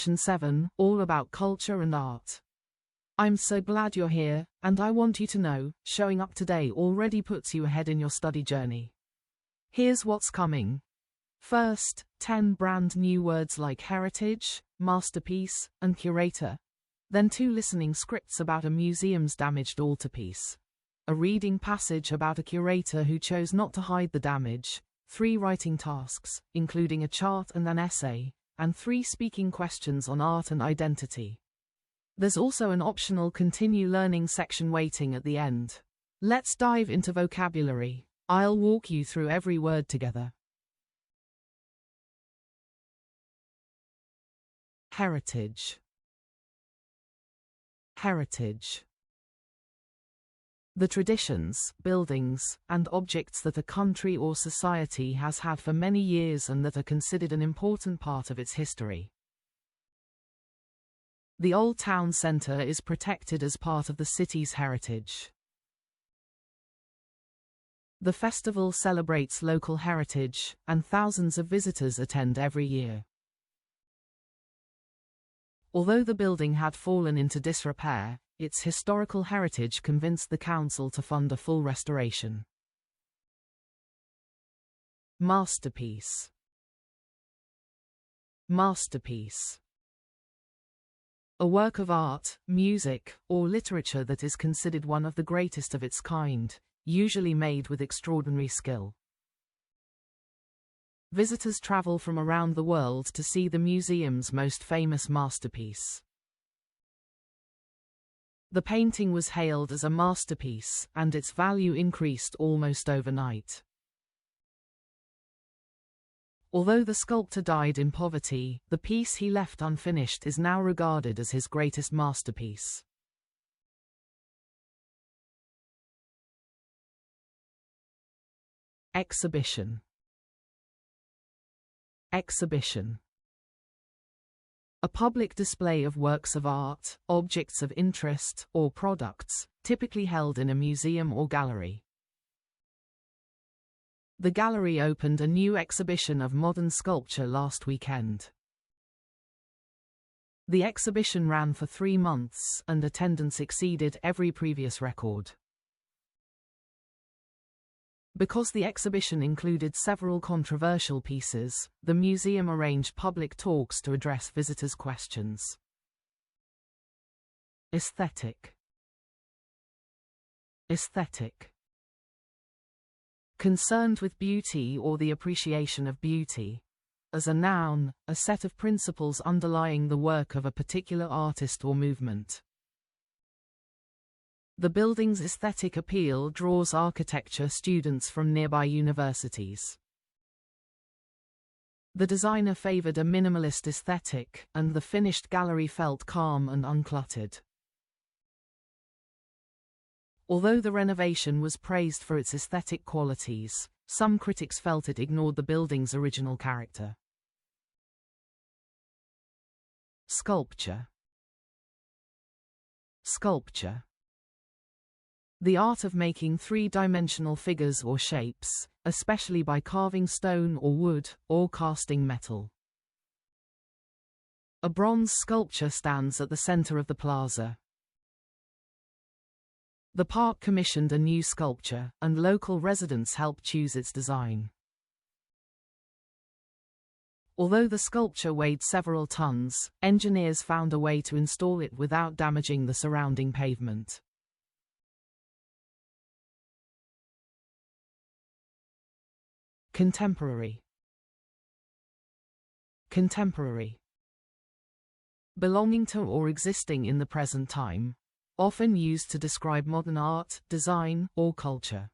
Section 7, all about culture and art. I'm so glad you're here, and I want you to know, showing up today already puts you ahead in your study journey. Here's what's coming. First, 10 brand new words like heritage, masterpiece, and curator. Then 2 listening scripts about a museum's damaged altarpiece. A reading passage about a curator who chose not to hide the damage. 3 writing tasks, including a chart and an essay, and 3 speaking questions on art and identity. There's also an optional continue learning section waiting at the end. Let's dive into vocabulary. I'll walk you through every word together. Heritage. Heritage. The traditions, buildings, and objects that a country or society has had for many years and that are considered an important part of its history. The Old Town Centre is protected as part of the city's heritage. The festival celebrates local heritage, and thousands of visitors attend every year. Although the building had fallen into disrepair, its historical heritage convinced the council to fund a full restoration. Masterpiece. Masterpiece. A work of art, music, or literature that is considered one of the greatest of its kind, usually made with extraordinary skill. Visitors travel from around the world to see the museum's most famous masterpiece. The painting was hailed as a masterpiece, and its value increased almost overnight. Although the sculptor died in poverty, the piece he left unfinished is now regarded as his greatest masterpiece. Exhibition. Exhibition. A public display of works of art, objects of interest, or products, typically held in a museum or gallery. The gallery opened a new exhibition of modern sculpture last weekend. The exhibition ran for 3 months, and attendance exceeded every previous record. Because the exhibition included several controversial pieces, the museum arranged public talks to address visitors' questions. Aesthetic. Aesthetic. Concerned with beauty or the appreciation of beauty. As a noun, a set of principles underlying the work of a particular artist or movement. The building's aesthetic appeal draws architecture students from nearby universities. The designer favored a minimalist aesthetic, and the finished gallery felt calm and uncluttered. Although the renovation was praised for its aesthetic qualities, some critics felt it ignored the building's original character. Sculpture. Sculpture. The art of making 3-dimensional figures or shapes, especially by carving stone or wood, or casting metal. A bronze sculpture stands at the center of the plaza. The park commissioned a new sculpture, and local residents helped choose its design. Although the sculpture weighed several tons, engineers found a way to install it without damaging the surrounding pavement. Contemporary. Contemporary. Belonging to or existing in the present time. Often used to describe modern art, design, or culture.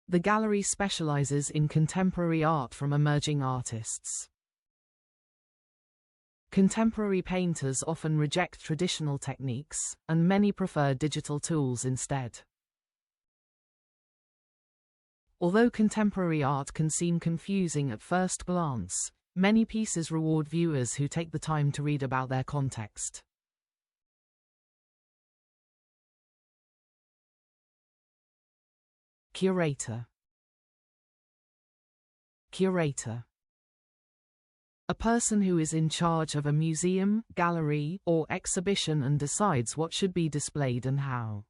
The gallery specializes in contemporary art from emerging artists. Contemporary painters often reject traditional techniques, and many prefer digital tools instead. Although contemporary art can seem confusing at first glance, many pieces reward viewers who take the time to read about their context. Curator. Curator. A person who is in charge of a museum, gallery, or exhibition and decides what should be displayed and how.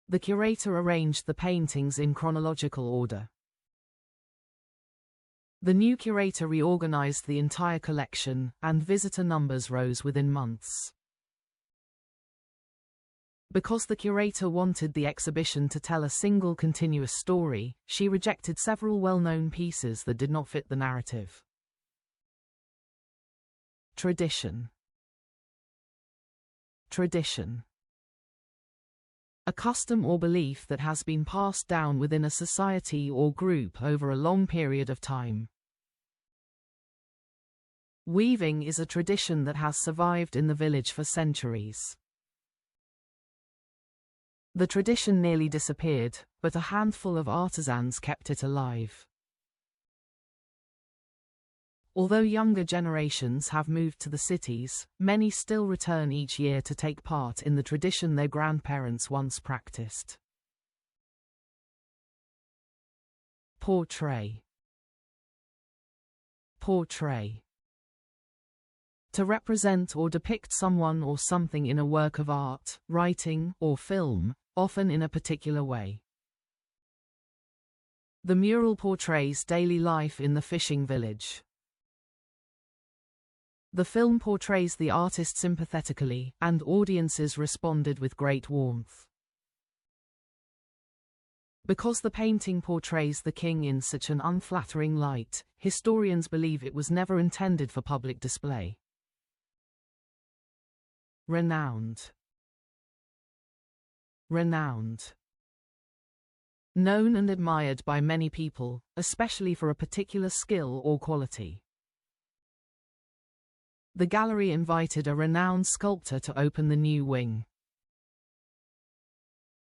The curator arranged the paintings in chronological order. The new curator reorganized the entire collection, and visitor numbers rose within months. Because the curator wanted the exhibition to tell a single continuous story, she rejected several well-known pieces that did not fit the narrative. Tradition. Tradition. A custom or belief that has been passed down within a society or group over a long period of time. Weaving is a tradition that has survived in the village for centuries. The tradition nearly disappeared, but a handful of artisans kept it alive. Although younger generations have moved to the cities, many still return each year to take part in the tradition their grandparents once practiced. Portray. Portray. To represent or depict someone or something in a work of art, writing, or film, often in a particular way. The mural portrays daily life in the fishing village. The film portrays the artist sympathetically, and audiences responded with great warmth. Because the painting portrays the king in such an unflattering light, historians believe it was never intended for public display. Renowned. Renowned. Known and admired by many people, especially for a particular skill or quality. The gallery invited a renowned sculptor to open the new wing.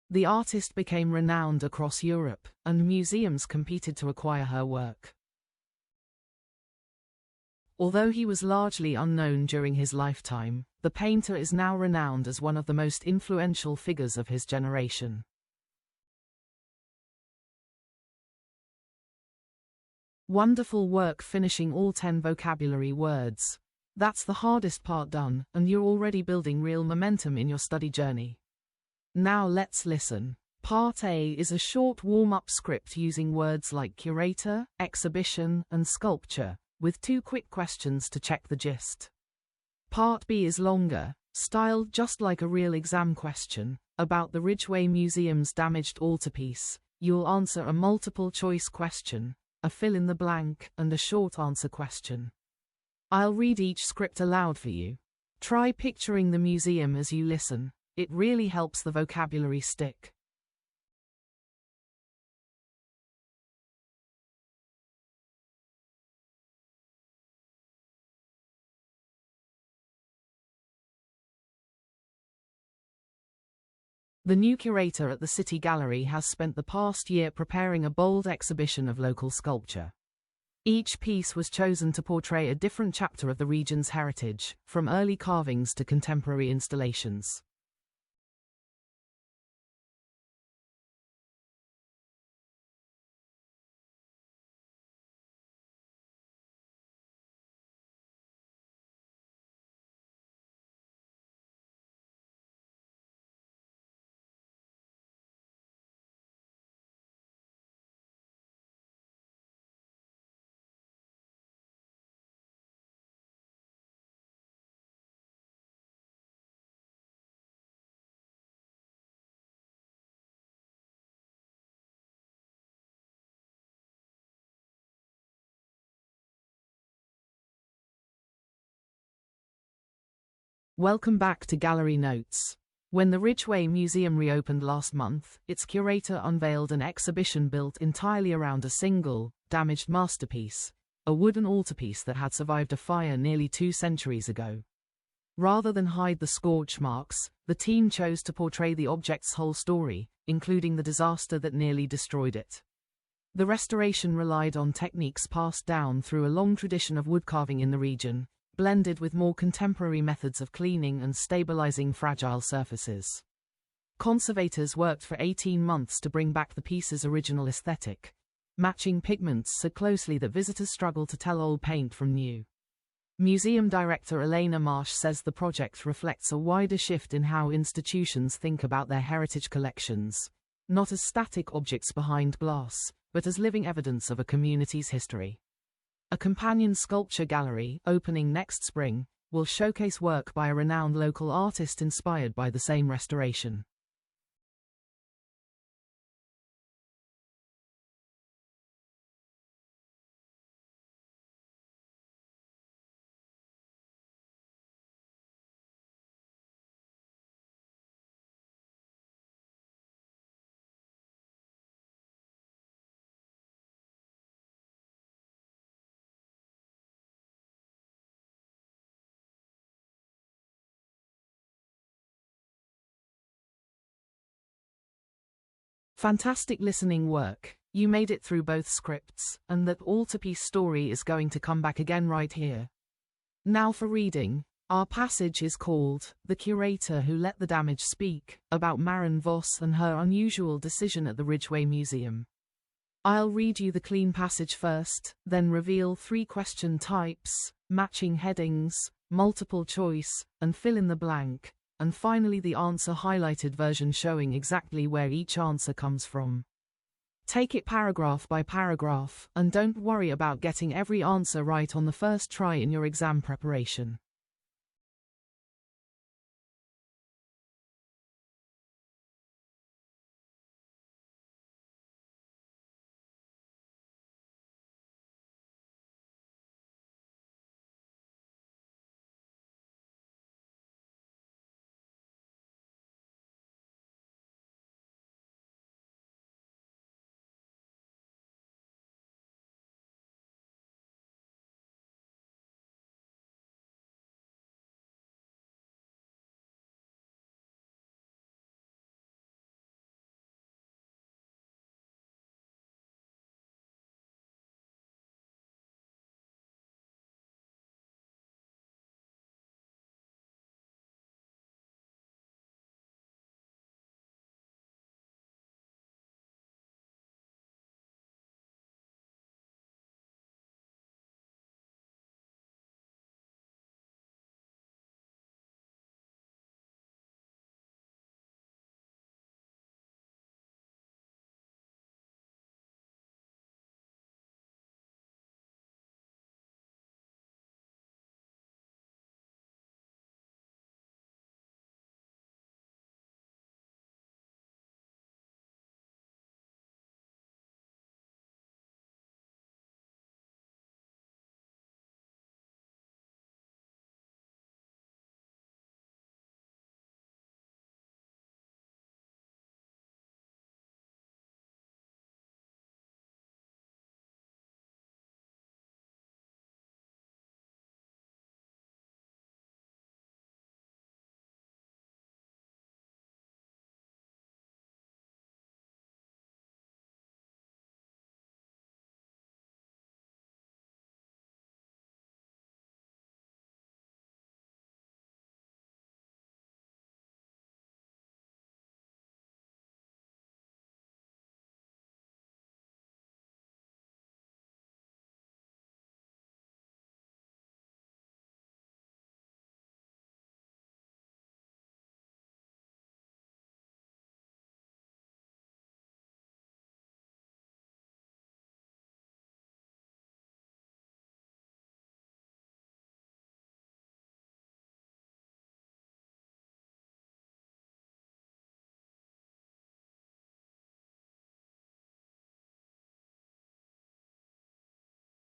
The artist became renowned across Europe, and museums competed to acquire her work. Although he was largely unknown during his lifetime, the painter is now renowned as one of the most influential figures of his generation. Wonderful work finishing all 10 vocabulary words. That's the hardest part done, and you're already building real momentum in your study journey. Now let's listen. Part A is a short warm-up script using words like curator, exhibition, and sculpture, with 2 quick questions to check the gist. Part B is longer, styled just like a real exam question, about the Ridgeway Museum's damaged altarpiece. You'll answer a multiple-choice question, a fill-in-the-blank, and a short answer question. I'll read each script aloud for you. Try picturing the museum as you listen. It really helps the vocabulary stick. The new curator at the City Gallery has spent the past year preparing a bold exhibition of local sculpture. Each piece was chosen to portray a different chapter of the region's heritage, from early carvings to contemporary installations. Welcome back to Gallery Notes. When the Ridgeway Museum reopened last month, its curator unveiled an exhibition built entirely around a single, damaged masterpiece, a wooden altarpiece that had survived a fire nearly 2 centuries ago. Rather than hide the scorch marks, the team chose to portray the object's whole story, including the disaster that nearly destroyed it. The restoration relied on techniques passed down through a long tradition of woodcarving in the region, blended with more contemporary methods of cleaning and stabilizing fragile surfaces. Conservators worked for 18 months to bring back the piece's original aesthetic, matching pigments so closely that visitors struggle to tell old paint from new. Museum director Elena Marsh says the project reflects a wider shift in how institutions think about their heritage collections, not as static objects behind glass, but as living evidence of a community's history. A companion sculpture gallery, opening next spring, will showcase work by a renowned local artist inspired by the same restoration. Fantastic listening work. You made it through both scripts, and that altarpiece story is going to come back again right here. Now for reading. Our passage is called "The Curator Who Let the Damage Speak," about Maren Vos and her unusual decision at the Ridgeway Museum. I'll read you the clean passage first, then reveal 3 question types, matching headings, multiple choice, and fill in the blank, and finally the answer highlighted version showing exactly where each answer comes from. Take it paragraph by paragraph, and don't worry about getting every answer right on the first try in your exam preparation.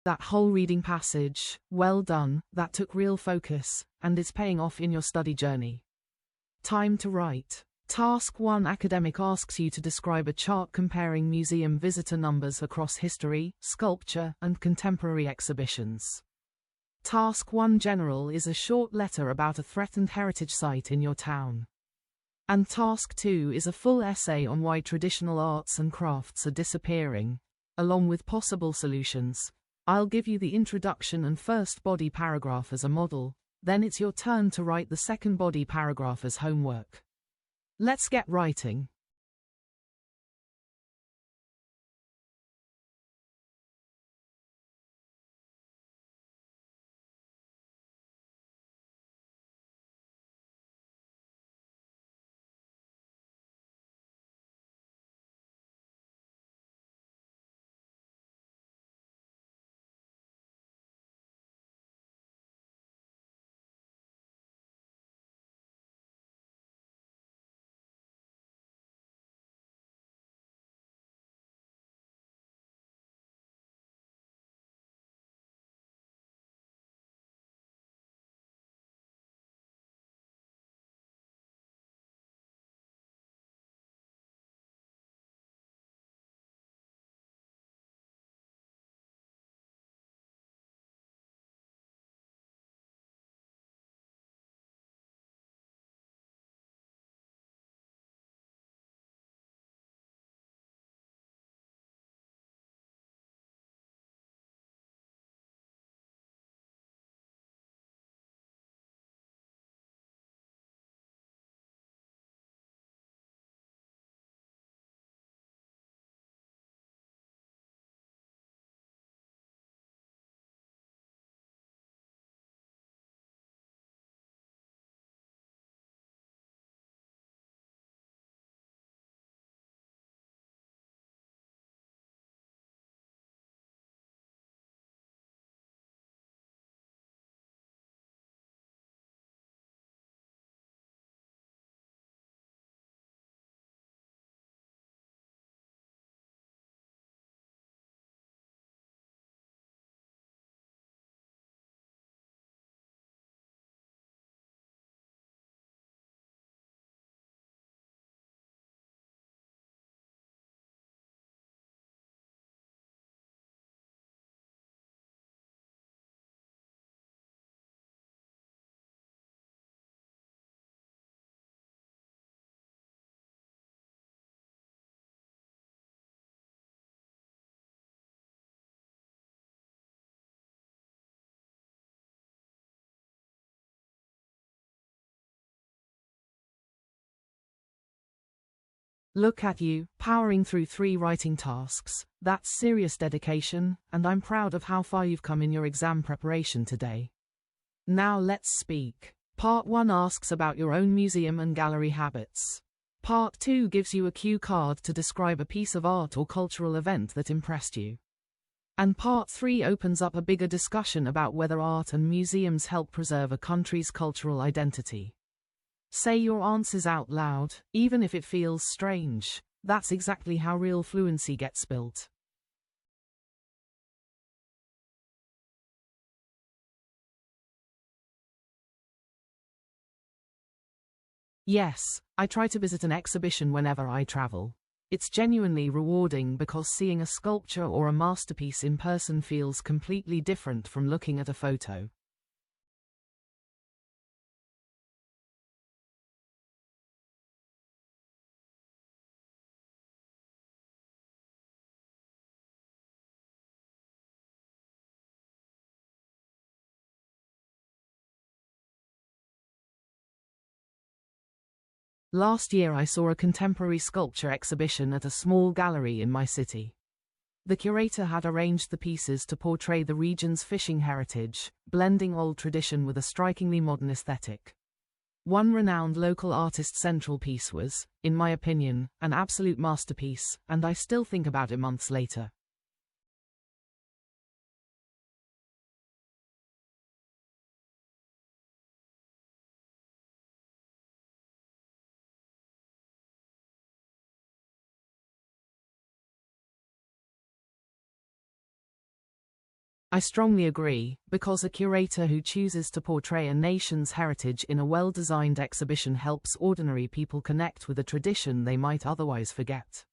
That whole reading passage, well done, that took real focus, and it's paying off in your study journey. Time to write. Task 1. Academic asks you to describe a chart comparing museum visitor numbers across history, sculpture, and contemporary exhibitions. Task 1. General is a short letter about a threatened heritage site in your town. And Task 2 is a full essay on why traditional arts and crafts are disappearing, along with possible solutions. I'll give you the introduction and first body paragraph as a model, then it's your turn to write the second body paragraph as homework. Let's get writing. Look at you, powering through 3 writing tasks. That's serious dedication, and I'm proud of how far you've come in your exam preparation today. Now let's speak. Part 1 asks about your own museum and gallery habits. Part 2 gives you a cue card to describe a piece of art or cultural event that impressed you. And Part 3 opens up a bigger discussion about whether art and museums help preserve a country's cultural identity. Say your answers out loud, even if it feels strange. That's exactly how real fluency gets built. Yes, I try to visit an exhibition whenever I travel. It's genuinely rewarding because seeing a sculpture or a masterpiece in person feels completely different from looking at a photo. Last year I saw a contemporary sculpture exhibition at a small gallery in my city. The curator had arranged the pieces to portray the region's fishing heritage, blending old tradition with a strikingly modern aesthetic. One renowned local artist's central piece was, in my opinion, an absolute masterpiece, and I still think about it months later. I strongly agree, because a curator who chooses to portray a nation's heritage in a well-designed exhibition helps ordinary people connect with a tradition they might otherwise forget.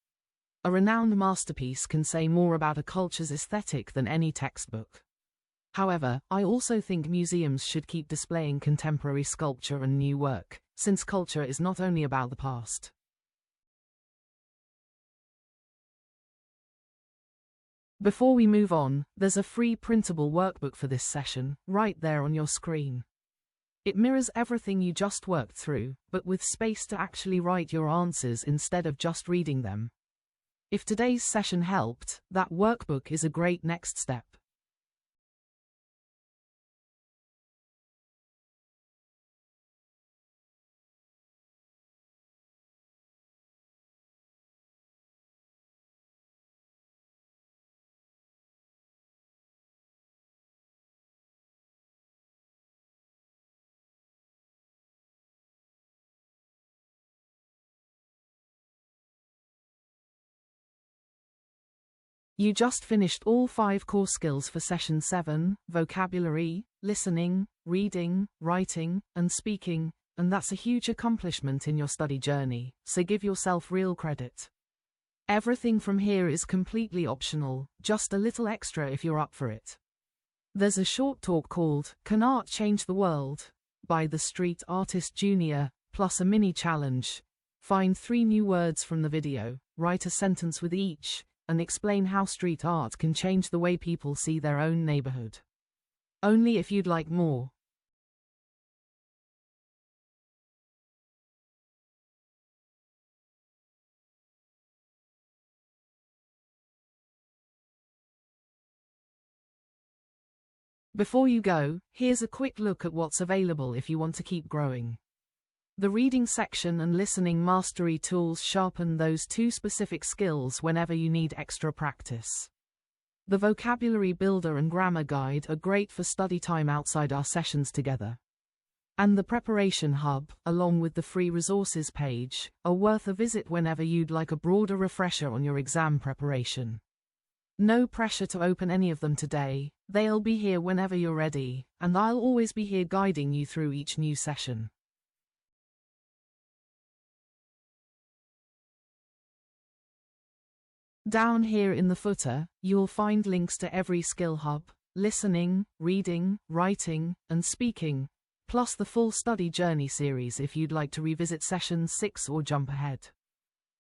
A renowned masterpiece can say more about a culture's aesthetic than any textbook. However, I also think museums should keep displaying contemporary sculpture and new work, since culture is not only about the past. Before we move on, there's a free printable workbook for this session, right there on your screen. It mirrors everything you just worked through, but with space to actually write your answers instead of just reading them. If today's session helped, that workbook is a great next step. You just finished all 5 core skills for Session 7, vocabulary, listening, reading, writing, and speaking, and that's a huge accomplishment in your study journey, so give yourself real credit. Everything from here is completely optional, just a little extra if you're up for it. There's a short talk called "Can Art Change the World?" by the Street Artist Jr., plus a mini challenge. Find 3 new words from the video, write a sentence with each, and explain how street art can change the way people see their own neighborhood. Only if you'd like more. Before you go, here's a quick look at what's available if you want to keep growing. The reading section and listening mastery tools sharpen those 2 specific skills whenever you need extra practice. The vocabulary builder and grammar guide are great for study time outside our sessions together. And the preparation hub, along with the free resources page, are worth a visit whenever you'd like a broader refresher on your exam preparation. No pressure to open any of them today, they'll be here whenever you're ready, and I'll always be here guiding you through each new session. Down here in the footer, you'll find links to every skill hub, listening, reading, writing, and speaking, plus the full study journey series if you'd like to revisit session 6 or jump ahead.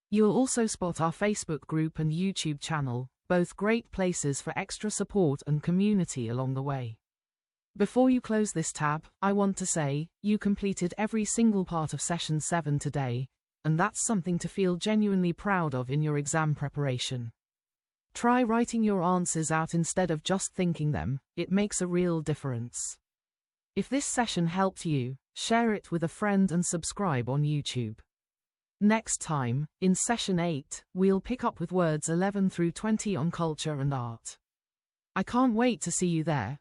You'll also spot our Facebook group and YouTube channel, both great places for extra support and community along the way. Before you close this tab, I want to say, you completed every single part of session 7 today, and that's something to feel genuinely proud of in your exam preparation. Try writing your answers out instead of just thinking them, it makes a real difference. If this session helped you, share it with a friend and subscribe on YouTube. Next time, in Session 8, we'll pick up with words 11 through 20 on culture and art. I can't wait to see you there.